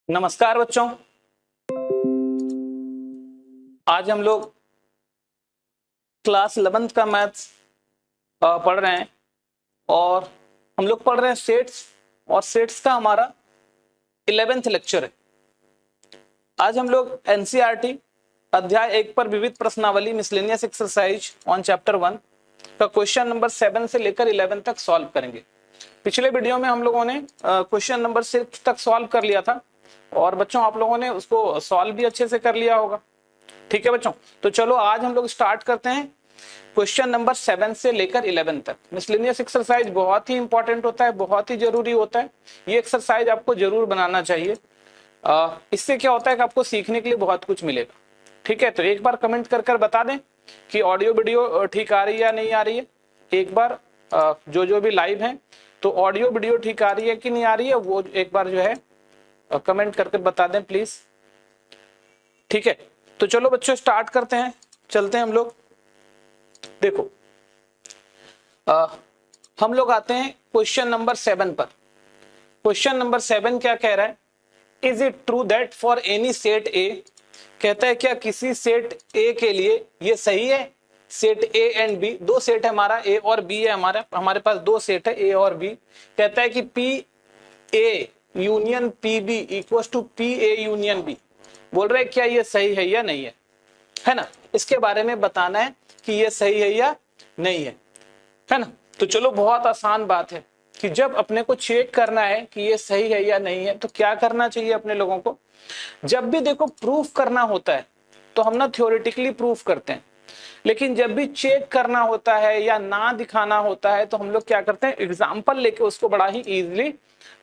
नमस्कार बच्चों। आज हम लोग क्लास 11th का मैथ्स पढ़ रहे हैं और हम लोग पढ़ रहे हैं सेट्स और सेट्स का हमारा 11th लेक्चर है। आज हम लोग एनसीईआरटी अध्याय 1 पर विविध प्रश्नावली मिसलेनियस एक्सरसाइज ऑन चैप्टर 1 का क्वेश्चन नंबर 7 से लेकर 11 तक सॉल्व करेंगे। पिछले वीडियो में हम लोगों ने क्वेश्चन नंबर 6 तक सॉल्व कर लिया था और बच्चों आप लोगों ने उसको सॉल्व भी अच्छे से कर लिया होगा। ठीक है बच्चों, तो चलो आज हम लोग स्टार्ट करते हैं क्वेश्चन नंबर 7 से लेकर 11 तक। मिसलेनियस एक्सरसाइज बहुत ही इंपॉर्टेंट होता है, बहुत ही जरूरी होता है। ये एक्सरसाइज आपको जरूर बनाना चाहिए। इससे क्या होता है कि आपको सीखने के लिए बहुत कुछ मिलेगा। ठीक है, तो एक बार कमेंट कर बता दें कि ऑडियो वीडियो ठीक आ रही है या नहीं आ रही है। एक बार जो भी लाइव है तो ऑडियो वीडियो ठीक आ रही है कि नहीं आ रही है, वो एक बार जो है कमेंट करके बता दें प्लीज। ठीक है, तो चलो बच्चों स्टार्ट करते हैं, चलते हैं हम लोग। देखो हम लोग आते हैं क्वेश्चन नंबर 7 पर। क्वेश्चन नंबर 7 क्या कह रहा है? Is it true that for any set ए, कहता है क्या किसी सेट ए के लिए ये सही है? सेट ए एंड बी, दो सेट है हमारा, ए और बी है हमारे पास दो सेट है ए और बी। कहता है कि P A union P B equal to P A union B. बोल रहे क्या ये सही है या नहीं है ना? इसके बारे में बताना है कि ये सही है या नहीं है ना? तो चलो बहुत आसान बात है कि जब अपने को चेक करना है कि ये सही है या नहीं है तो क्या करना चाहिए अपने लोगों को। जब भी देखो प्रूफ करना होता है तो हम ना थ्योरेटिकली प्रूफ करते हैं, लेकिन जब भी चेक करना होता है या ना दिखाना होता है तो हम लोग क्या करते हैं, एग्जाम्पल लेके उसको बड़ा ही इजीली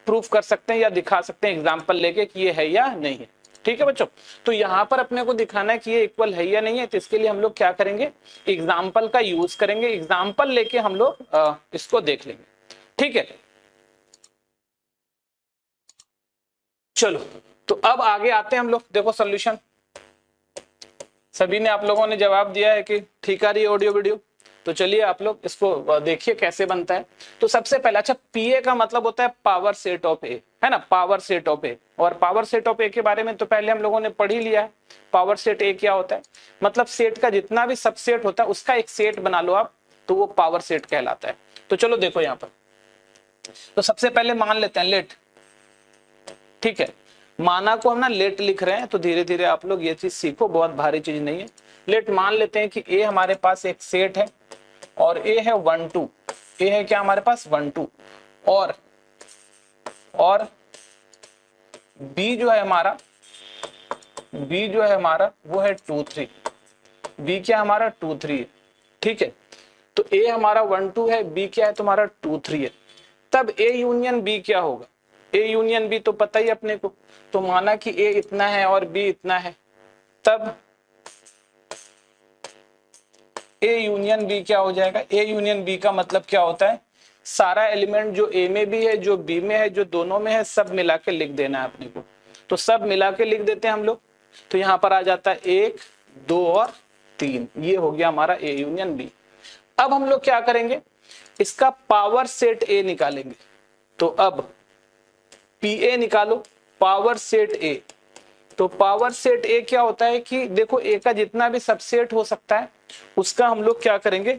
प्रूफ कर सकते हैं या दिखा सकते हैं एग्जाम्पल लेके कि ये है या नहीं है। ठीक है बच्चों, तो यहाँ पर अपने को दिखाना है कि ये इक्वल है या नहीं है, तो इसके लिए हम लोग क्या करेंगे, एग्जाम्पल का यूज करेंगे। एग्जाम्पल लेके हम लोग इसको देख लेंगे। ठीक है, चलो तो अब आगे आते हैं हम लोग। देखो सोल्यूशन सभी ने आप लोगों ने जवाब दिया है कि ठीक आ रही है ऑडियो वीडियो, तो चलिए आप लोग इसको देखिए कैसे बनता है। तो सबसे पहला, अच्छा पीए का मतलब होता है पावर सेट ऑफ ए, है ना, पावर सेट ऑफ ए। और पावर सेट ऑफ ए के बारे में तो पहले हम लोगों ने पढ़ ही लिया है। पावर सेट ए क्या होता है, मतलब सेट का जितना भी सबसेट होता है उसका एक सेट बना लो आप, तो वो पावर सेट कहलाता है। तो चलो देखो यहाँ पर, तो सबसे पहले मान लेते हैं लेट। ठीक है, माना को हम ना लेट लिख रहे हैं, तो धीरे धीरे आप लोग ये चीज सीखो, बहुत भारी चीज नहीं है। लेट मान लेते हैं कि ए हमारे पास एक सेट है और ए है 1 2। ए है क्या हमारे पास 1 2 और बी जो है हमारा वो है 2 3। बी क्या हमारा 2 3 है। ठीक है, तो ए हमारा 1 2 है, बी क्या है तुम्हारा 2 3 है। तब ए यूनियन बी क्या होगा? ए यूनियन बी तो पता ही अपने को, तो माना कि ए इतना है और बी इतना है, तब ए यूनियन बी क्या हो जाएगा? ए यूनियन बी का मतलब क्या होता है, सारा एलिमेंट जो ए में भी है, जो बी में है, जो दोनों में है, सब मिला के लिख देना है अपने को। तो सब मिला के लिख देते हैं हम लोग। तो यहाँ पर आ जाता है 1 2 और 3, ये हो गया हमारा ए यूनियन बी। अब हम लोग क्या करेंगे, इसका पावर सेट ए निकालेंगे। तो अब पी ए निकालो, पावर सेट ए। तो पावर सेट ए क्या होता है कि देखो ए का जितना भी सबसेट हो सकता है उसका हम लोग क्या करेंगे,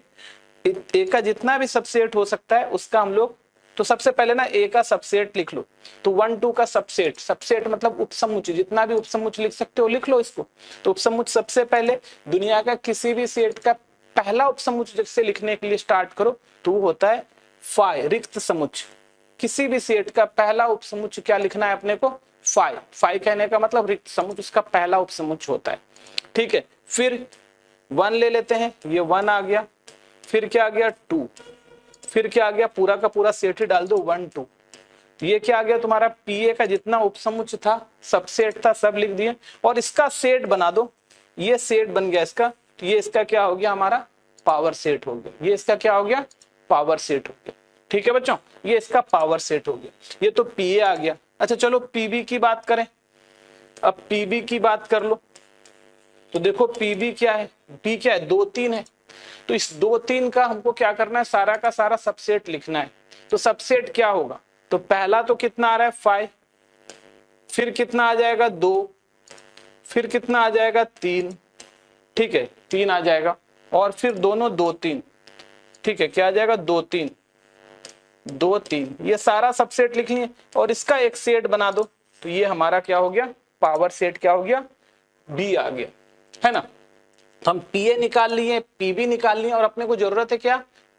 ए का जितना भी सबसेट हो सकता है उसका हम लोग, तो सबसे पहले ना ए का सबसेट लिख लो। तो 1 2 का सबसेट, सबसेट मतलब उपसमुच्चय, जितना भी उपसमुच्चय लिख सकते हो लिख लो इसको। तो उपसमुच्चय सबसे पहले दुनिया का किसी भी सेट का पहला उपसमुच्चय से लिखने के लिए स्टार्ट करो तो वो होता है फाई, रिक्त समुच्चय। किसी भी सेट का पहला उपसमुच्चय क्या लिखना है अपने को? फाई। फाई कहने का मतलब रिक्त समुच्चय, उसका पहला उपसमुच्चय होता है। ठीक है, फिर 1 ले लेते हैं, ये 1 आ गया। फिर क्या आ गया 2, फिर क्या आ गया, पूरा का पूरा सेट ही डाल दो 1 2। ये क्या आ गया तुम्हारा, पीए का जितना उपसमुच्चय था, सबसेट था, सब लिख दिए और इसका सेट बना दो। ये सेट बन गया इसका, तो ये इसका क्या हो गया, हमारा पावर सेट हो गया। ये इसका क्या हो गया, पावर सेट हो गया। ठीक है बच्चों, ये इसका पावर सेट हो गया। ये तो पीए आ गया। अच्छा चलो पीबी की बात करें। अब पीबी की बात कर लो, तो देखो पीबी क्या है, बी क्या है 2 3 है। तो इस 2 3 का हमको क्या करना है, सारा का सारा सबसेट लिखना है। तो सबसेट क्या होगा, तो पहला तो कितना आ रहा है 5, फिर कितना आ जाएगा 2, फिर कितना आ जाएगा 3, ठीक है 3 आ जाएगा, और फिर दोनों 2 3, ठीक है क्या आ जाएगा 2 3 2 3, ये सारा सबसेट लिख लिए और इसका एक सेट बना दो, तो ये हमारा क्या हो गया, पावर सेट क्या हो गया, बी आ गया, है ना। तो हम पी ए निकाल लिए, पी बी निकाल लिए, और अपने को जरूरत है क्या,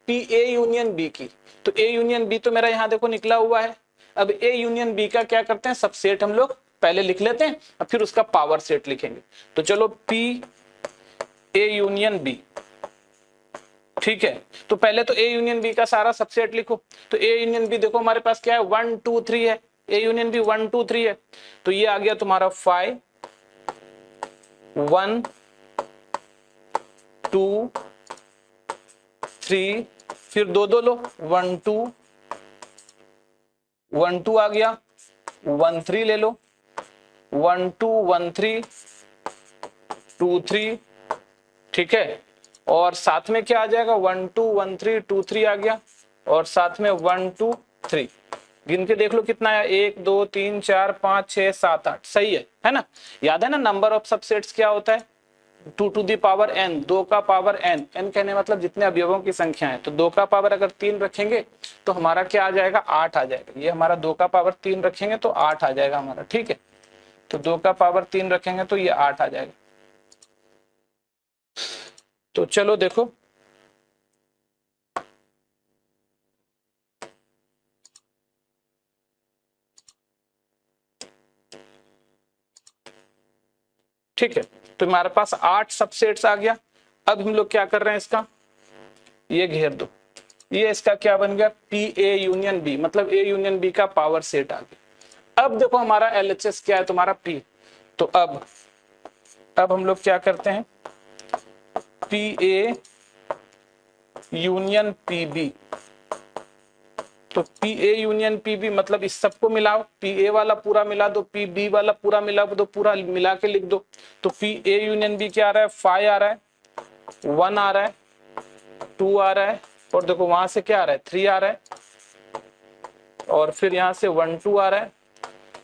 पी ए यूनियन बी की। तो ए यूनियन बी तो मेरा यहाँ देखो निकला हुआ है। अब ए यूनियन बी का क्या करते हैं, सबसेट हम लोग पहले लिख लेते हैं और फिर उसका पावर सेट लिखेंगे। तो चलो पी ए यूनियन बी, ठीक है। तो पहले तो ए यूनियन बी का सारा सबसेट लिखो। तो ए यूनियन बी देखो हमारे पास क्या है, 1 2 3 है, ए यूनियन बी 1 2 3 है, तो ये आ गया तुम्हारा 5 1 2 3, फिर दो दो लो, 1 2 1 2 आ गया, 1 3 ले लो, 1 2 1 3 2 3, ठीक है। और साथ में क्या आ जाएगा, 1 2 1 3 2 3 आ गया, और साथ में 1 2 3, गिन के देख लो कितना है, 1 2 3 4 5 6 7 8, सही है ना। याद है ना नंबर ऑफ सबसेट्स क्या होता है, 2 टू दी पावर n, 2 का पावर n, n कहने मतलब जितने अवयवों की संख्या है। तो 2 का पावर अगर 3 रखेंगे तो हमारा क्या आ जाएगा, 8 आ जाएगा। ये हमारा 2 का पावर 3 रखेंगे तो 8 आ जाएगा हमारा, ठीक है। तो 2 का पावर 3 रखेंगे तो ये 8 आ जाएगा। तो चलो देखो, ठीक है। तो हमारे पास 8 सबसेट्स आ गया। अब हम लोग क्या कर रहे हैं, इसका ये घेर दो, ये इसका क्या बन गया, पी ए यूनियन बी, मतलब ए यूनियन बी का पावर सेट आ गया। अब देखो हमारा एलएचएस क्या है, तुम्हारा पी। तो अब हम लोग क्या करते हैं, P A union P B. तो P A union P B मतलब इस सबको मिलाओ, पी ए वाला पूरा मिला दो, पी बी वाला पूरा मिला दो, पूरा मिला के लिख दो। तो पी ए यूनियन बी क्या आ रहा है, 5 आ रहा है, 1 आ रहा है, 2 आ रहा है, और देखो वहां से क्या आ रहा है, 3 आ रहा है, और फिर यहाँ से 1 2 आ रहा है,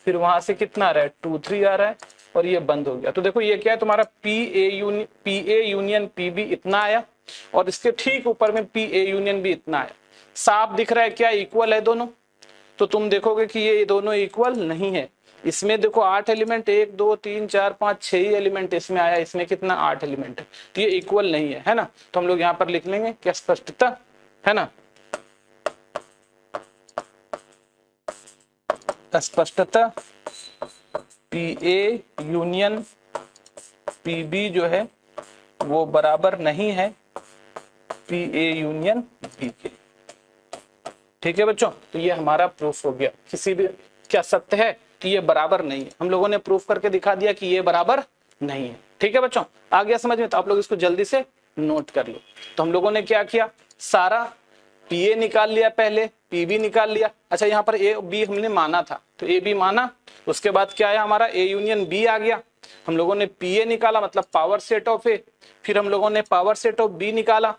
फिर वहां से कितना आ रहा है, 2 3 आ रहा है, और ये बंद हो गया। तो देखो ये क्या है तुम्हारा, P A union P B इतना आया, और इसके ठीक ऊपर में पी ए यूनियन बी इतना आया। साफ दिख रहा है क्या, इक्वल है दोनों। तो तुम देखोगे कि ये दोनों इक्वल नहीं है। इसमें देखो 8 एलिमेंट, 1 2 3 4 5 6 ही एलिमेंट इसमें आया, इसमें कितना 8 एलिमेंट है, तो ये इक्वल नहीं है, है ना। तो हम लोग यहाँ पर लिख लेंगे क्या, स्पष्टता, है ना, स्पष्टता P A union P B जो है वो बराबर नहीं है पी ए यूनियन बी के, ठीक है बच्चों। तो ये हमारा प्रूफ हो गया। किसी भी क्या सत्य है कि ये बराबर नहीं है, हम लोगों ने प्रूफ करके दिखा दिया कि ये बराबर नहीं है, ठीक है बच्चों। आ गया समझ में, तो आप लोग इसको जल्दी से नोट कर लो। तो हम लोगों ने क्या किया, सारा पी ए निकाल लिया, पहले पी बी निकाल लिया। अच्छा यहाँ पर ए बी हमने माना था, तो ए बी माना, उसके बाद क्या आया हमारा, ए यूनियन बी आ गया। हम लोगों ने पी ए निकाला मतलब पावर सेट ऑफ ए, फिर हम लोगों ने पावर सेट ऑफ बी निकाला,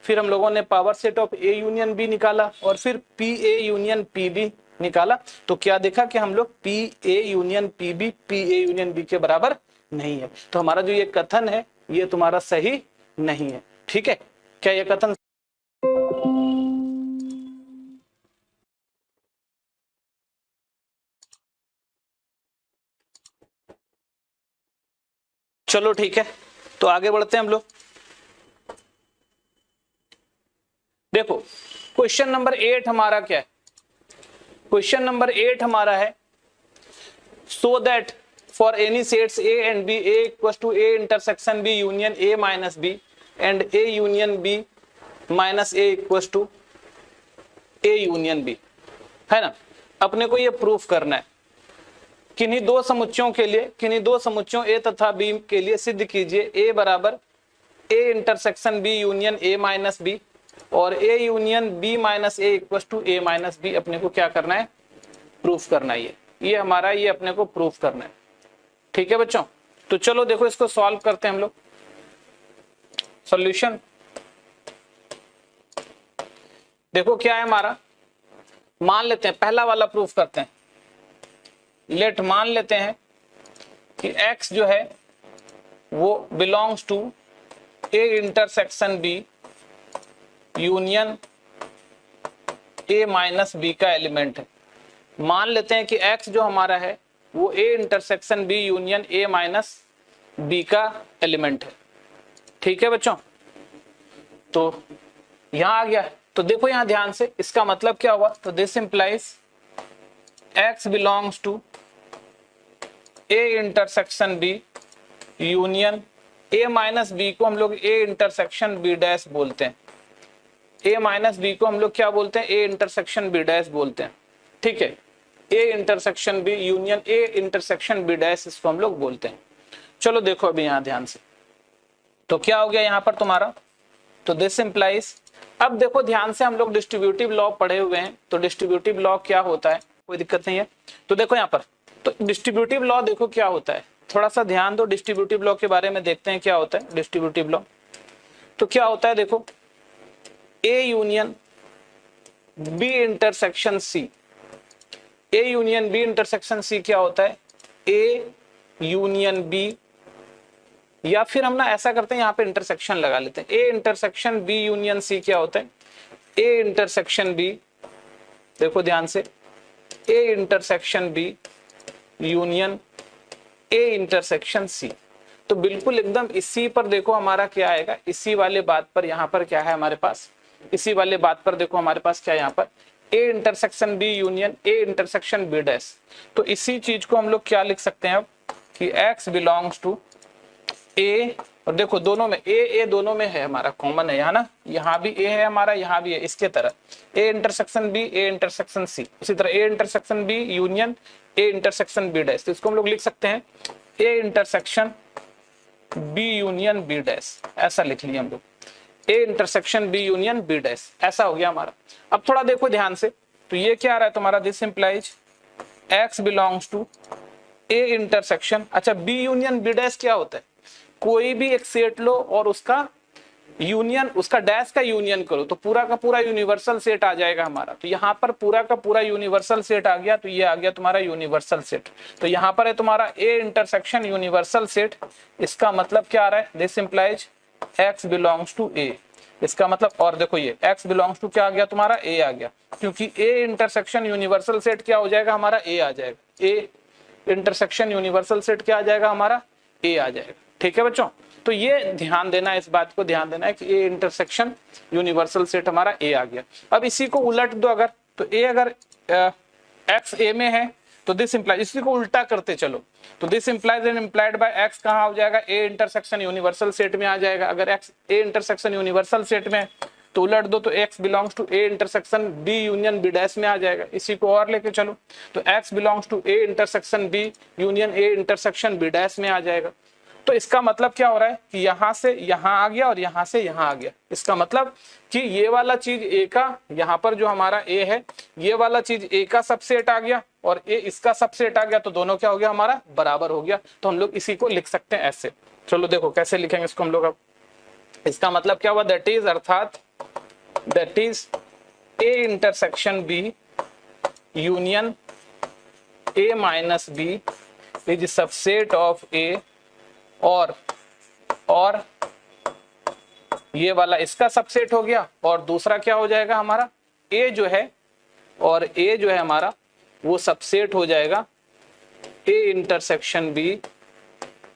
फिर हम लोगों ने power set of A union B निकाला, और फिर P A union P B निकाला। तो क्या देखा कि हम लोग P A union P B P A union B के बराबर नहीं है। तो हमारा जो ये कथन है ये तुम्हारा सही नहीं है, ठीक है। क्या ये कथन, चलो ठीक है, तो आगे बढ़ते हैं हम लोग। देखो क्वेश्चन नंबर 8 हमारा क्या है, क्वेश्चन नंबर 8 हमारा है, so that for any sets A and B, A equals to A intersection B union A minus B and A union B minus A equals to A union B, है ना। अपने को ये proof करना है, किन्हीं दो समुच्चयों के लिए, किन्हीं दो समुच्चयों ए तथा बी के लिए सिद्ध कीजिए ए बराबर A intersection B union A minus B और A union B minus A equal to A minus B. अपने को क्या करना है, प्रूफ करना है। ये हमारा, ये अपने को प्रूफ करना है, ठीक है बच्चों। तो चलो देखो इसको सॉल्व करते हैं हम लोग। सॉल्यूशन देखो क्या है हमारा, मान लेते हैं पहला वाला प्रूफ करते हैं। लेट मान लेते हैं कि x जो है वो belongs to A intersection B union A minus B का एलिमेंट है। मान लेते हैं कि x जो हमारा है वो A intersection B union A minus B का एलिमेंट है। ठीक है बच्चों, तो यहां आ गया। तो देखो यहां ध्यान से, इसका मतलब क्या हुआ, तो this implies x belongs to A intersection B union A minus B को हम लोग A इंटरसेक्शन B डैश बोलते हैं। A माइनस B को हम लोग क्या बोलते हैं, A इंटरसेक्शन B डैश बोलते हैं। ठीक है, A intersection B union A intersection B dash इसको हम लोग बोलते हैं। चलो देखो अभी यहां ध्यान से, तो क्या हो गया यहां पर तुम्हारा, तो दिस इंप्लाइज, अब देखो ध्यान से, हम लोग डिस्ट्रीब्यूटिव लॉ पढ़े हुए हैं, तो डिस्ट्रीब्यूटिव लॉ क्या होता है, कोई दिक्कत नहीं है। तो देखो यहाँ पर, तो डिस्ट्रीब्यूटिव लॉ देखो क्या होता है, थोड़ा सा ध्यान दो, डिस्ट्रीब्यूटिव लॉ के बारे में देखते हैं क्या होता है डिस्ट्रीब्यूटिव लॉ। तो क्या होता है देखो, A union B intersection C, A union B intersection C क्या होता है, ए यूनियन बी, या फिर हम ना ऐसा करते हैं यहाँ पे इंटरसेक्शन लगा लेते हैं, A intersection B union C क्या होता है, ए इंटरसेक्शन बी, देखो ध्यान से, A intersection B union A intersection C. तो बिल्कुल एकदम इसी पर देखो हमारा क्या आएगा, इसी वाले बात पर यहाँ पर क्या है हमारे पास, इसी वाले बात पर देखो हमारे पास क्या है यहाँ पर, A intersection B union A intersection B dash. तो इसी चीज को हम लोग क्या लिख सकते हैं अब, कि x बिलोंग्स टू ए, और देखो दोनों में ए दोनों में है हमारा, कॉमन है यहाँ ना, यहाँ भी ए है हमारा, यहाँ भी है, इसके तरह A intersection B A intersection C, उसी तरह A intersection B union A intersection B dash. तो इसको हम लोग लिख सकते हैं A intersection B union B dash, ऐसा लिख लिया हम लोग, A intersection B union B dash, ऐसा हो गया हमारा। अब थोड़ा देखो ध्यान से, तो ये क्या आ रहा है तुम्हारा, this implies x belongs to A intersection, अच्छा बी यूनियन बी डैश क्या होता है, कोई भी एक सेट लो और उसका यूनियन, उसका डैश का यूनियन करो, तो पूरा का पूरा यूनिवर्सल सेट आ जाएगा हमारा। तो यहाँ पर पूरा का पूरा यूनिवर्सल सेट आ गया, तो ये आ गया तुम्हारा यूनिवर्सल सेट। तो यहाँ पर है तुम्हारा ए इंटरसेक्शन यूनिवर्सल सेट, इसका मतलब क्या आ रहा है, this implies x belongs to A, इसका मतलब, और देखो ये x बिलोंग्स टू क्या आ गया तुम्हारा, a आ गया, क्योंकि a इंटरसेक्शन यूनिवर्सल सेट क्या हो जाएगा हमारा, a आ जाएगा, a इंटरसेक्शन यूनिवर्सल सेट क्या आ जाएगा हमारा, a आ जाएगा। ठीक है बच्चों, तो ये ध्यान देना है, इस बात को ध्यान देना है कि a इंटरसेक्शन यूनिवर्सल सेट हमारा a आ गया। अब इसी को उलट दो अगर, तो a अगर x a में है तो दिस इंप्लाइज, इसी को उल्टा करते चलो, तो this implies and implied by x कहाँ हो जाएगा, a इंटरसेक्शन यूनिवर्सल सेट में आ जाएगा। अगर x a intersection universal set में तो उलट दो, तो x belongs to a intersection b union b dash में आ जाएगा। इसी को और लेके चलो, तो x belongs to a intersection b union a intersection b dash में आ जाएगा। तो इसका मतलब क्या हो रहा है कि यहां से यहां आ गया और यहां से यहां आ गया, इसका मतलब कि ये वाला चीज a का, यहाँ पर जो हमारा a है, ये वाला चीज a का सबसेट आ गया और a इसका सबसेट आ गया, तो दोनों क्या हो गया हमारा, बराबर हो गया। तो हम लोग इसी को लिख सकते हैं ऐसे। चलो देखो कैसे लिखेंगे इसको हम लोग अब, इसका मतलब क्या हुआ, दैट इज, अर्थात that is a intersection b union a minus b is subset of a, और ये वाला इसका सबसेट हो गया, और दूसरा क्या हो जाएगा हमारा, a जो है, और a जो है हमारा वो सबसेट हो जाएगा a intersection b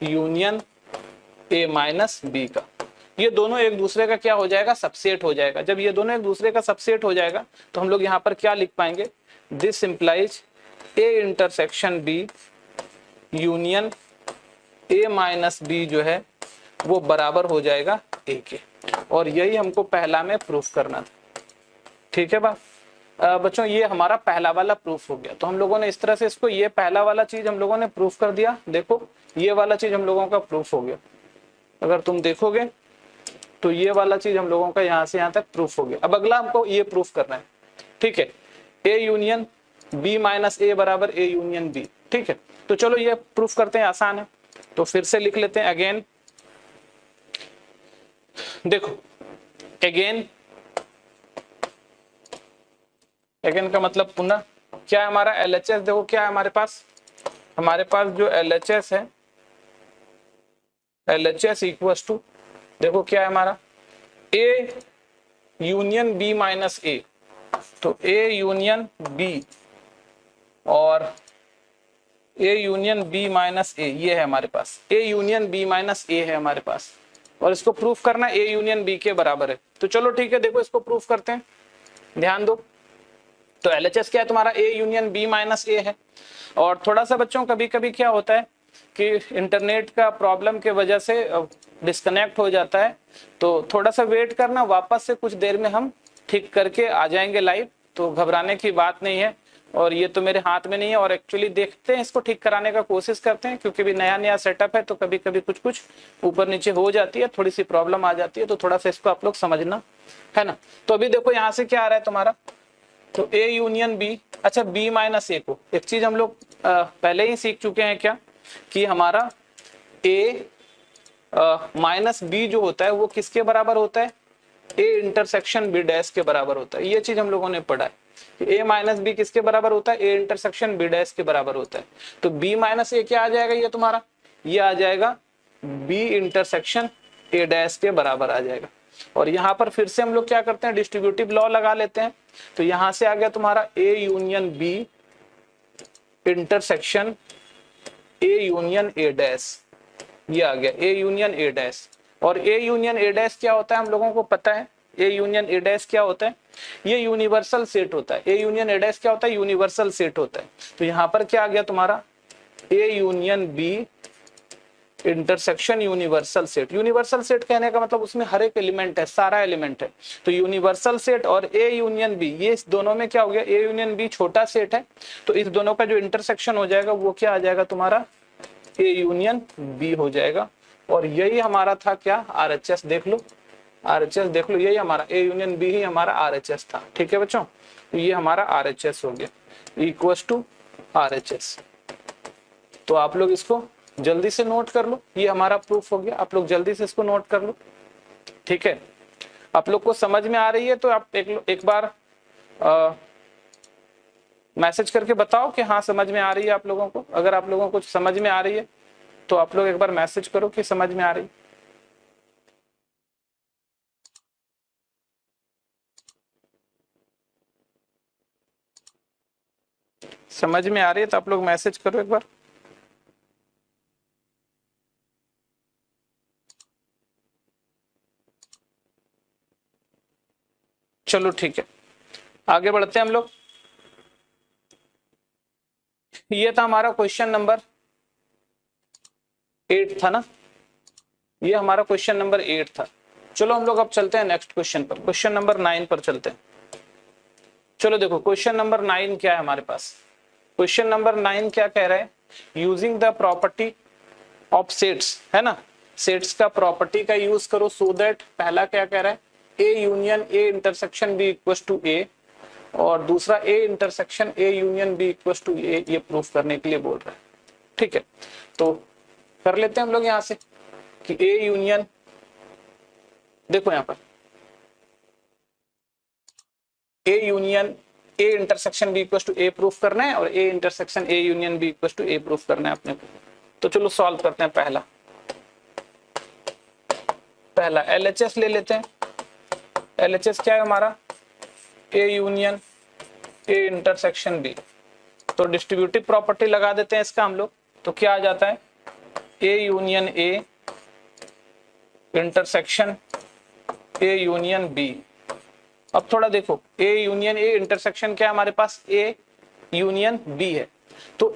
union a minus b का। ये दोनों एक दूसरे का क्या हो जाएगा, सबसेट हो जाएगा। जब ये दोनों एक दूसरे का सबसेट हो जाएगा तो हम लोग यहाँ पर क्या लिख पाएंगे, this implies a intersection b union a minus b जो है वो बराबर हो जाएगा a के, और यही हमको पहला में प्रूफ करना था। ठीक है बच्चों, ये हमारा पहला वाला प्रूफ हो गया। तो हम लोगों ने इस तरह से इसको, ये पहला वाला चीज हम लोगों ने प्रूफ कर दिया। देखो ये वाला चीज हम लोगों का प्रूफ हो गया, अगर तुम देखोगे तो ये वाला चीज हम लोगों का यहाँ से यहाँ तक प्रूफ हो गया। अब अगला हमको ये प्रूफ करना है, ठीक है, a union b minus a बराबर a यूनियन b। ठीक है, तो चलो ये प्रूफ करते हैं, आसान है। तो फिर से लिख लेते हैं अगेन, देखो अगेन का मतलब पुनः, क्या है हमारा LHS, देखो क्या है हमारे पास, हमारे पास जो LHS है, LHS इक्वल्स टू, देखो क्या है हमारा, A union B minus A, तो A यूनियन B और A union B minus A, ये है हमारे पास, A union B minus A है हमारे पास, और इसको प्रूफ करना A यूनियन B के बराबर है। तो चलो ठीक है, देखो इसको प्रूफ करते हैं, ध्यान दो। तो LHS क्या है तुम्हारा, A union B minus A है। और थोड़ा सा बच्चों कभी कभी क्या होता है कि इंटरनेट का प्रॉब्लम के वजह से डिस्कनेक्ट हो जाता है, तो थोड़ा सा वेट करना, वापस से कुछ देर में हम ठीक करके आ जाएंगे लाइव, तो घबराने की बात नहीं है। और ये तो मेरे हाथ में नहीं है, और एक्चुअली देखते हैं इसको ठीक कराने का कोशिश करते हैं, क्योंकि भी नया नया सेटअप है तो कभी कभी कुछ कुछ ऊपर नीचे हो जाती है, थोड़ी सी प्रॉब्लम आ जाती है, तो थोड़ा सा इसको आप लोग समझना है ना। तो अभी देखो यहाँ से क्या आ रहा है तुम्हारा, तो A यूनियन B, अच्छा B माइनस A को, एक चीज हम लोग पहले ही सीख चुके हैं क्या, कि हमारा A माइनस B जो होता है वो किसके बराबर होता है, A इंटरसेक्शन B डैश के बराबर होता है। ये चीज हम लोगों ने पढ़ा है कि A माइनस B किसके बराबर होता है, A इंटरसेक्शन B डैश के बराबर होता है। तो B माइनस A क्या आ जाएगा, ये तुम्हारा, ये आ जाएगा B इंटरसेक्शन A डैश के बराबर आ जाएगा। और यहाँ पर फिर से हम लोग क्या करते हैं, डिस्ट्रीब्यूटिव लॉ लगा लेते हैं। तो यहां से आ गया तुम्हारा A union B intersection A union A dash, ये आ गया A यूनियन A डैश। और A यूनियन A डैश क्या होता है हम लोगों को पता है, A यूनियन A डैश क्या होता है, ये यूनिवर्सल सेट होता है। A यूनियन A डैश क्या होता है, यूनिवर्सल सेट होता है। तो यहाँ पर क्या आ गया तुम्हारा, A union B intersection universal set. Universal set कहने का मतलब उसमें हर एक एलिमेंट है, सारा एलिमेंट है। तो यूनिवर्सल सेट और A यूनियन B, ये इस दोनों में क्या हो गया, A यूनियन B छोटा सेट है, तो इस दोनों का जो इंटरसेक्शन हो जाएगा वो क्या आ जाएगा तुम्हारा, A यूनियन B हो जाएगा। और यही हमारा था क्या, RHS देख लो, RHS देख लो, यही हमारा A यूनियन B ही हमारा RHS था। ठीक है बच्चों, तो ये हमारा RHS हो गया इक्वल्स टू RHS। तो आप लोग इसको जल्दी से नोट कर लो, ये हमारा प्रूफ हो गया, आप लोग जल्दी से इसको नोट कर लो। ठीक है, आप लोग को समझ में आ रही है तो आप एक बार मैसेज करके बताओ कि हाँ समझ में आ रही है आप लोगों को। अगर आप लोगों को कुछ समझ में आ रही है तो आप लोग एक बार मैसेज करो कि समझ में आ रही। समझ में आ रही है तो आप लोग मैसेज करो एक बार। चलो ठीक है, आगे बढ़ते हैं हम लोग। ये था हमारा क्वेश्चन नंबर 8 था ना, ये हमारा क्वेश्चन नंबर 8 था। चलो हम लोग अब चलते हैं नेक्स्ट क्वेश्चन पर, क्वेश्चन नंबर 9 पर चलते हैं। चलो देखो क्वेश्चन नंबर 9 क्या है हमारे पास, क्वेश्चन नंबर 9 क्या कह रहा है, using the property of sets, है ना, सेट्स का प्रॉपर्टी का यूज करो सो दैट, पहला क्या कह रहा है, A union A intersection B equals to A, और दूसरा A intersection A union B equals to A, ये प्रूफ करने के लिए बोल रहा है। ठीक है, तो कर लेते हैं हम लोग यहां से कि A यूनियन, देखो यहां पर A union A intersection B equals to A proof करना है, और A intersection A union B equals to A proof करना है अपने को। तो चलो सॉल्व करते हैं। पहला LHS ले लेते हैं। LHS क्या है हमारा, A union A intersection B। तो डिस्ट्रीब्यूटिव प्रॉपर्टी लगा देते हैं इसका हम लोग, तो क्या आ जाता है, A union A intersection A union B। अब थोड़ा देखो, A यूनियन A इंटरसेक्शन क्या है हमारे पास, A यूनियन B है, तो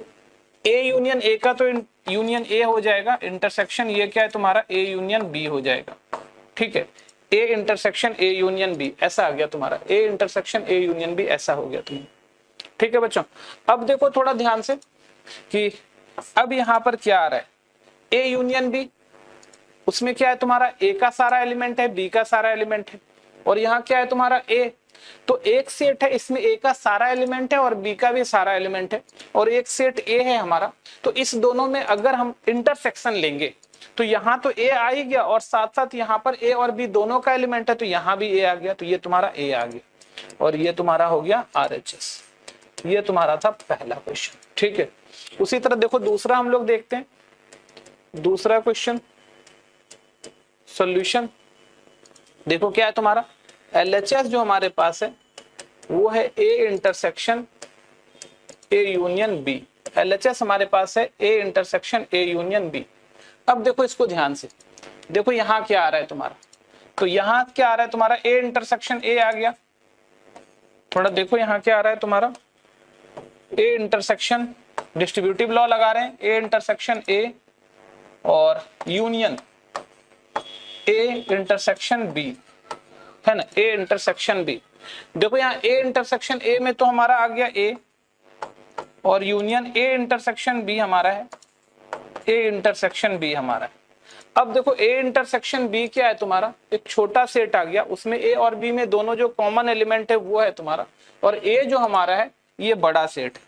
A यूनियन A का तो यूनियन A हो जाएगा, इंटरसेक्शन ये क्या है तुम्हारा, A यूनियन B हो जाएगा। ठीक है, A intersection A union B ऐसा आ गया तुम्हारा, A intersection A union B ऐसा हो गया तुम्हारा। ठीक है बच्चों, अब देखो थोड़ा ध्यान से कि अब यहां पर क्या आ रहा है, A यूनियन B, उसमें क्या है तुम्हारा, A का सारा एलिमेंट है, B का सारा एलिमेंट है, और यहाँ क्या है तुम्हारा A, तो एक सेट है इसमें A का सारा एलिमेंट है और B का भी सारा एलिमेंट है, और एक सेट A है हमारा। तो इस दोनों में अगर हम इंटरसेक्शन लेंगे तो यहाँ तो A आ ही गया, और साथ साथ यहाँ पर A और B दोनों का एलिमेंट है, तो यहाँ भी A आ गया, तो ये तुम्हारा A आ गया, और ये तुम्हारा हो गया RHS। ये तुम्हारा था पहला क्वेश्चन। ठीक है, उसी तरह देखो दूसरा हम लोग देखते हैं, दूसरा क्वेश्चन सॉल्यूशन। देखो क्या है तुम्हारा, LHS जो हमारे पास है वो है A intersection A union B। LHS हमारे पास है A intersection A union B। अब देखो इसको ध्यान से, देखो यहाँ क्या आ रहा है तुम्हारा, तो यहाँ क्या आ रहा है तुम्हारा, A इंटरसेक्शन A आ गया। थोड़ा देखो यहाँ क्या आ रहा है तुम्हारा, A इंटरसेक्शन, डिस्ट्रीब्यूटिव लॉ लगा रहे हैं, A इंटरसेक्शन A और यूनियन A इंटरसेक्शन B, है ना, A इंटरसेक्शन B। देखो यहाँ A इंटरसेक्शन A में तो हमारा आ गया A और यूनियन A इंटरसेक्शन B हमारा है, A इंटरसेक्शन B हमारा है। अब देखो A इंटरसेक्शन B क्या है तुम्हारा, एक छोटा सेट आ गया, उसमें A और B में दोनों जो कॉमन एलिमेंट है वो है तुम्हारा, और A जो हमारा है ये बड़ा सेट है।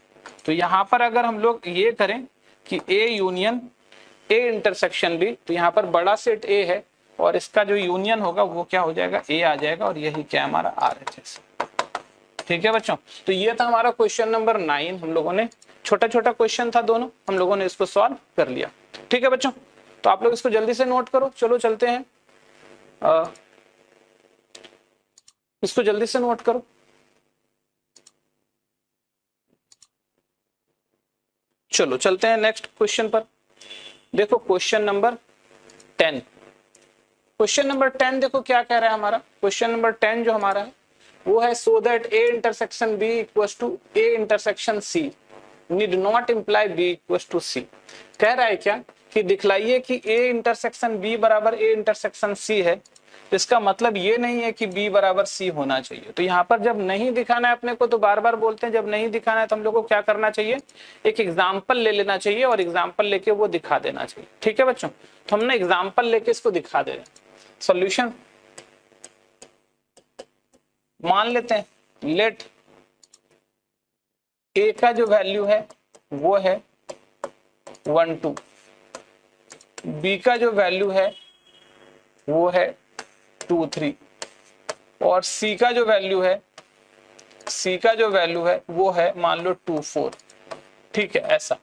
तो यहाँ पर अगर हम लोग ये करें कि A union A intersection B, तो यहाँ पर बड़ा सेट A है और इसका जो यूनियन होगा वो क्या हो जाएगा, A आ जाएगा, और यही क्या हमारा RHS। ठीक है बच्चों, तो ये था हमारा क्वेश्चन नंबर 9। हम लोगों ने छोटा छोटा क्वेश्चन था दोनों, हम लोगों ने इसको सॉल्व कर लिया। ठीक है बच्चों, तो आप लोग इसको जल्दी से नोट करो। चलो चलते हैं, इसको जल्दी से नोट करो। चलो चलते हैं नेक्स्ट क्वेश्चन पर। देखो क्वेश्चन नंबर 10, क्वेश्चन नंबर 10 देखो क्या कह रहा है हमारा। क्वेश्चन नंबर 10 जो हमारा है वो है, so that A intersection B equals to A intersection C need not imply B equals to C। कह रहा है क्या कि दिखलाइए कि A इंटरसेक्शन B बराबर A इंटरसेक्शन C है, तो इसका मतलब ये नहीं है कि B बराबर C होना चाहिए। तो यहाँ पर जब नहीं दिखाना है अपने को, तो बार बार बोलते हैं जब नहीं दिखाना है तो हम लोग को क्या करना चाहिए, एक एग्जाम्पल ले लेना चाहिए और एग्जाम्पल लेके वो दिखा देना चाहिए। ठीक है बच्चों, तो हमने एग्जाम्पल लेके इसको दिखा दे रहे हैं। सॉल्यूशन मान लेते हैं, लेट A का जो वैल्यू है वो है 1 2, B का जो वैल्यू है वो है 2 3, और C का जो वैल्यू है, C का जो वैल्यू है वो है मान लो 2 4। ठीक है, ऐसा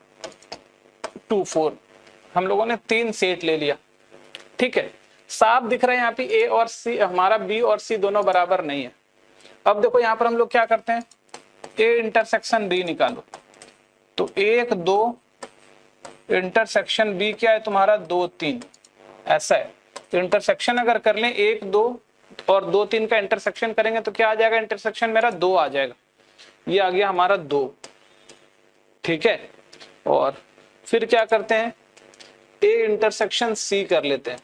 2 4 हम लोगों ने 3 सेट ले लिया। ठीक है, साफ दिख रहा है यहाँ पे A और C, हमारा B और C दोनों बराबर नहीं है। अब देखो यहाँ पर हम लोग क्या करते हैं, A इंटरसेक्शन B निकालो, तो 1 2 इंटरसेक्शन B क्या है तुम्हारा 2 3, ऐसा है। तो इंटरसेक्शन अगर कर लें 1 2 और 2 3 का इंटरसेक्शन करेंगे तो क्या आ जाएगा, इंटरसेक्शन मेरा 2 आ जाएगा, ये आ गया हमारा 2। ठीक है, और फिर क्या करते हैं, A इंटरसेक्शन C कर लेते हैं,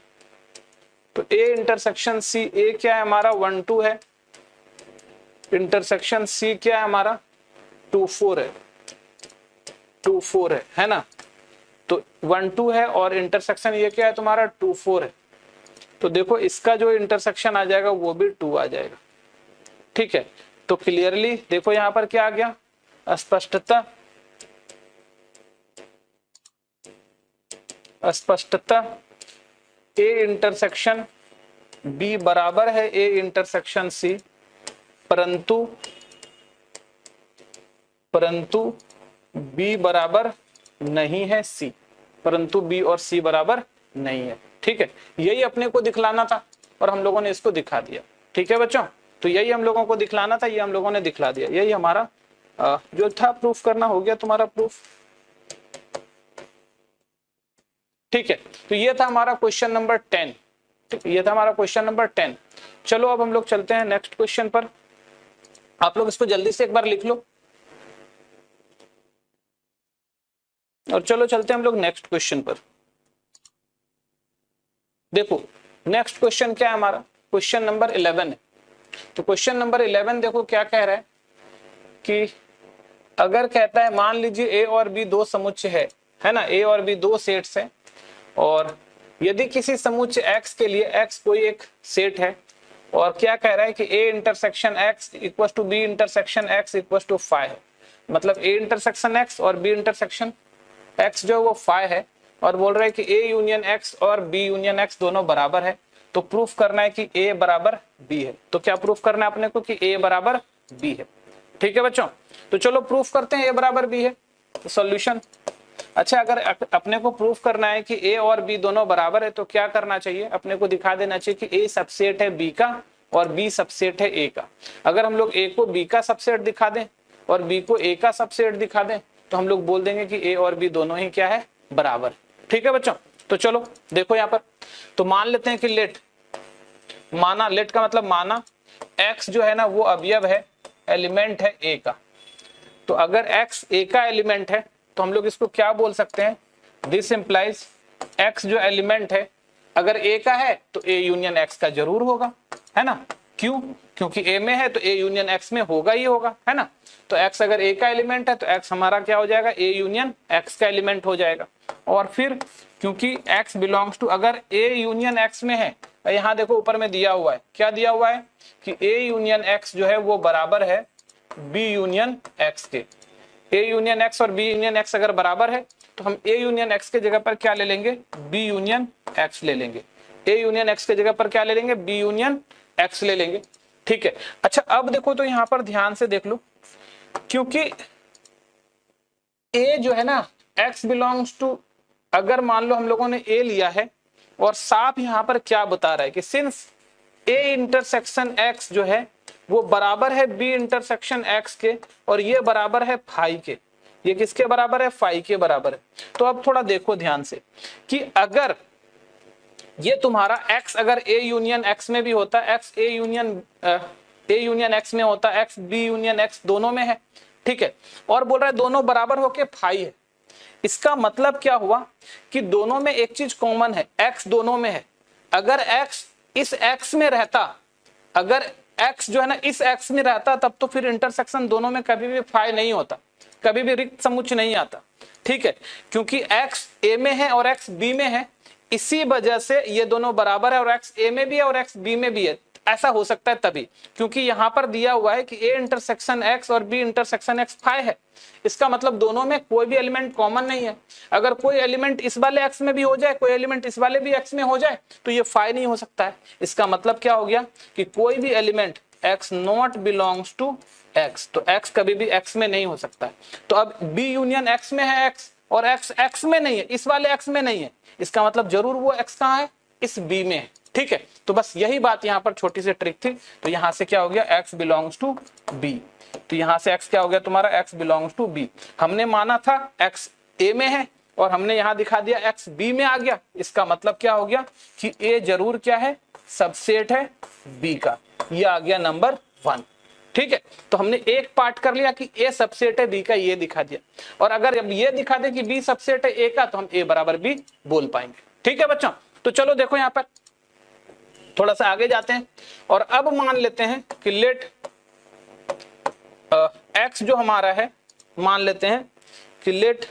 तो A इंटरसेक्शन C, A क्या है हमारा 1 2 है, इंटरसेक्शन C क्या है हमारा 2 4 है, 2 4 है ना। तो 1 2 है और इंटरसेक्शन ये क्या है तुम्हारा 2 4 है, तो देखो इसका जो इंटरसेक्शन आ जाएगा वो भी 2 आ जाएगा। ठीक है, तो क्लियरली देखो यहाँ पर क्या आ गया, अस्पष्टता, अस्पष्टता A इंटरसेक्शन B बराबर है A इंटरसेक्शन C, परंतु B बराबर नहीं है C, परंतु B और C बराबर नहीं है। ठीक है, यही अपने को दिखलाना था और हम लोगों ने इसको दिखा दिया। ठीक है बच्चों, तो यही हम लोगों को दिखलाना था, ये हम लोगों ने दिखला दिया। यही हमारा जो था प्रूफ करना हो गया तुम्हारा प्रूफ। ठीक है, तो ये था हमारा क्वेश्चन नंबर 10। ये था हमारा क्वेश्चन नंबर 10। चलो अब हम लोग चलते हैं नेक्स्ट क्वेश्चन पर। आप लोग इसको जल्दी से एक बार लिख लो और चलो चलते हैं हम लोग नेक्स्ट क्वेश्चन पर। देखो नेक्स्ट क्वेश्चन क्या है हमारा, क्वेश्चन नंबर 11 है। तो क्वेश्चन नंबर 11 देखो क्या कह रहा है कि अगर कहता है मान लीजिए A और B दो समुच्चय है ना, A और B दो सेट्स हैं, और यदि किसी समुच्चय X के लिए X कोई एक सेट है, और क्या कह रहा है कि A intersection X equals to B intersection X equals to 5 है, मतलब A इंटरसेक्शन X और B इंटरसेक्शन X जो है वो 5 है, और बोल रहा है कि A यूनियन X और B यूनियन X दोनों बराबर है, तो प्रूफ करना है कि A बराबर B है। तो क्या प्रूफ करना है अपने को कि A बराबर B है। ठीक है बच्चों, तो चलो प्रूफ करते हैं A बराबर B है। तो सॉल्यूशन। अच्छा, अगर अपने को प्रूफ करना है कि ए और बी दोनों बराबर है तो क्या करना चाहिए, अपने को दिखा देना चाहिए कि ए सबसेट है बी का और बी सबसेट है ए का। अगर हम लोग ए को बी का सबसेट दिखा दें और बी को ए का सबसेट दिखा दें तो हम लोग बोल देंगे कि ए और बी दोनों ही क्या है, बराबर। ठीक है बच्चों, तो चलो देखो यहाँ पर, तो मान लेते हैं कि लेट का मतलब माना x जो है ना वो अवयव है, एलिमेंट है a का। तो अगर x a का एलिमेंट है तो हम लोग इसको क्या बोल सकते हैं, दिस इंप्लाइज x जो एलिमेंट है अगर a का है तो a यूनियन x का जरूर होगा, है ना। क्यों, क्योंकि a में है तो a यूनियन x में होगा ही होगा, है ना। तो x अगर a का एलिमेंट है तो x हमारा क्या हो जाएगा, a यूनियन x का एलिमेंट हो जाएगा। और फिर क्योंकि x बिलोंग्स टू, अगर a यूनियन x में है, यहाँ देखो ऊपर में दिया हुआ है, क्या दिया हुआ है कि a यूनियन x जो है वो बराबर है b यूनियन x के। a यूनियन x और b यूनियन x अगर बराबर है तो हम a यूनियन x के जगह पर क्या ले लेंगे, b यूनियन x ले लेंगे। a यूनियन x के जगह पर क्या ले लेंगे, b यूनियन x ले लेंगे। ठीक है। अच्छा, अब देखो तो यहाँ पर ध्यान से देख लो, क्योंकि a जो है ना x बिलोंग्स टू, अगर मान लो हम लोगों ने a लिया है और साफ यहाँ पर क्या बता रहा है कि सिंस a इंटरसेक्शन x जो है वो बराबर है b इंटरसेक्शन x के और ये बराबर है फाई के। ये किसके बराबर है, फाई के बराबर है। तो अब थोड़ा देखो ध्यान से कि अगर ये तुम्हारा x अगर a यूनियन x में भी होता, x a यूनियन x में होता, x b यूनियन x दोनों में है, ठीक है, और बोल रहा है दोनों बराबर होके फाई है। इसका मतलब क्या हुआ कि दोनों में एक चीज कॉमन है, x दोनों में है। अगर x इस x में रहता, अगर x जो है ना इस x में रहता तब तो फिर इंटरसेक्शन दोनों में कभी भी फाई नहीं होता, कभी भी रिक्त समुच्चय नहीं आता। ठीक है, क्योंकि x a में है और x b में है, इसी वजह से ये दोनों बराबर है और x a में भी है और x b में भी है। ऐसा हो सकता है तभी क्योंकि यहां पर दिया हुआ है कि a इंटरसेक्शन x और b इंटरसेक्शन x फाई है। इसका मतलब दोनों में कोई भी एलिमेंट कॉमन नहीं है। अगर कोई एलिमेंट इस वाले x में भी हो जाए, कोई एलिमेंट इस वाले भी x में हो जाए तो ये फाई नहीं हो सकता है। इसका मतलब क्या हो गया कि कोई भी element x not belongs to x, तो x कभी भी x में नहीं हो सकता है। तो अब b यूनियन x में है x और x में नहीं है, इस वाले x में नहीं है, इसका मतलब जरूर वो x कहाँ है, इस b में है। ठीक है, तो बस यही बात यहाँ पर छोटी सी ट्रिक थी। तो यहाँ से क्या हो गया, x बिलोंग्स टू b, तो यहाँ से x क्या हो गया तुम्हारा, x बिलोंग्स टू b। हमने माना था x a में है और हमने यहाँ दिखा दिया x b में आ गया। इसका मतलब क्या हो गया कि a जरूर क्या है, सबसेट है b का। ये आ गया नंबर 1। ठीक है, तो हमने एक पार्ट कर लिया कि a सबसेट है b का, ये दिखा दिया। और अगर अब ये दिखा दे कि b सबसेट है a का तो हम a बराबर b बोल पाएंगे। ठीक है बच्चों, तो चलो देखो यहाँ पर थोड़ा सा आगे जाते हैं और अब मान लेते हैं कि लेट x जो हमारा है, मान लेते हैं कि लेट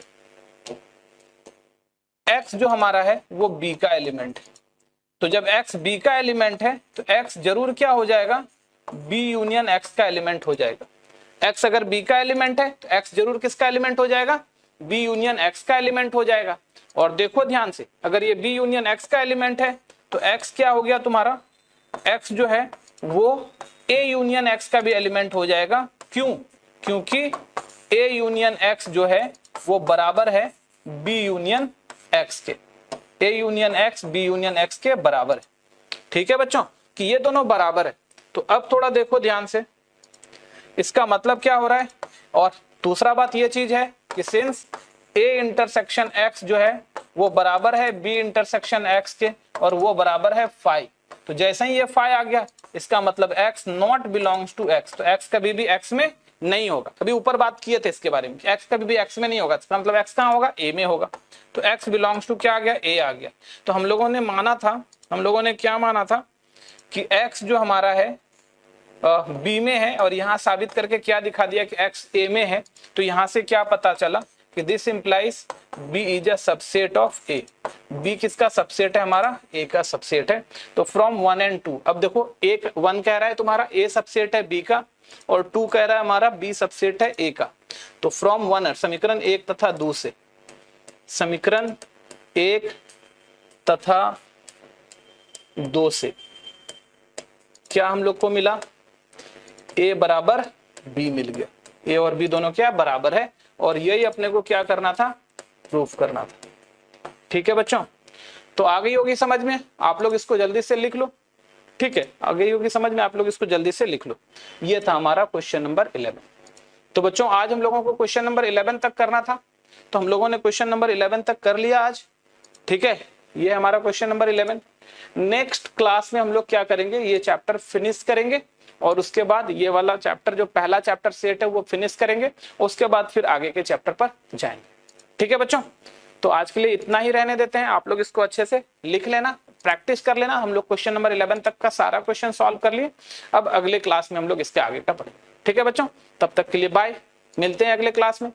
x जो हमारा है वो b का एलिमेंट है। तो जब x b का एलिमेंट है तो x जरूर क्या हो जाएगा, b यूनियन x का एलिमेंट हो जाएगा। x अगर b का एलिमेंट है तो x जरूर किसका एलिमेंट हो जाएगा, b यूनियन x का एलिमेंट हो जाएगा। और देखो ध्यान से, अगर ये b यूनियन x का एलिमेंट है तो x क्या हो गया तुम्हारा, x जो है वो a यूनियन x का भी एलिमेंट हो जाएगा। क्यों, क्योंकि a यूनियन x जो है वो बराबर है b यूनियन x के। a union x b union x के बराबर है। ठीक है बच्चों, कि ये दोनों बराबर है। तो अब थोड़ा देखो ध्यान से, इसका मतलब क्या हो रहा है। और दूसरा बात ये चीज है कि सिंस a इंटरसेक्शन x जो है वो बराबर है b इंटरसेक्शन x के और वो बराबर है फाई, तो जैसे ही ये फाई आ गया इसका मतलब x not belongs to x, तो x कभी भी x में नहीं होगा। कभी ऊपर बात किए थे इसके बारे में, x कभी भी x में नहीं होगा, इसका मतलब x कहाँ होगा, a में होगा। तो x बिलोंग्स टू क्या आ गया, a आ गया। तो हम लोगों ने माना था, हम लोगों ने क्या माना था कि x जो हमारा है b में है और यहाँ साबित करके क्या दिखा दिया कि x a में है। तो यहाँ से क्या पता चला कि this implies b is a subset of a। b किसका सबसेट है, हमारा a का सबसेट है। तो फ्रॉम 1 and 2, अब देखो एक 1 कह रहा है तुम्हारा a सबसेट है b का और 2 कह रहा है हमारा b सबसेट है a का। तो फ्रॉम 1 समीकरण 1 तथा 2 से, समीकरण 1 तथा 2 से क्या हम लोग को मिला, a बराबर b मिल गया। a और b दोनों क्या बराबर है और यही अपने को क्या करना था, प्रूफ करना था। ठीक है बच्चों, तो आ गई होगी समझ में, आप लोग इसको जल्दी से लिख लो। ठीक है, आ गई होगी समझ में, आप लोग इसको जल्दी से लिख लो। ये था हमारा क्वेश्चन नंबर 11। तो बच्चों आज हम लोगों को क्वेश्चन नंबर 11 तक करना था, तो हम लोगों ने क्वेश्चन नंबर 11 तक कर लिया आज। ठीक है, ये हमारा क्वेश्चन नंबर 11। नेक्स्ट क्लास में हम लोग क्या करेंगे, ये चैप्टर फिनिश करेंगे और उसके बाद ये वाला चैप्टर जो पहला चैप्टर सेट है वो फिनिश करेंगे, उसके बाद फिर आगे के चैप्टर पर जाएंगे। ठीक है बच्चों, तो आज के लिए इतना ही रहने देते हैं। आप लोग इसको अच्छे से लिख लेना, प्रैक्टिस कर लेना। हम लोग क्वेश्चन नंबर 11 तक का सारा क्वेश्चन सॉल्व कर लिए। अब अगले क्लास में हम लोग इसके आगे का पढ़ेंगे। ठीक है बच्चों, तब तक के लिए बाय, मिलते हैं अगले क्लास में।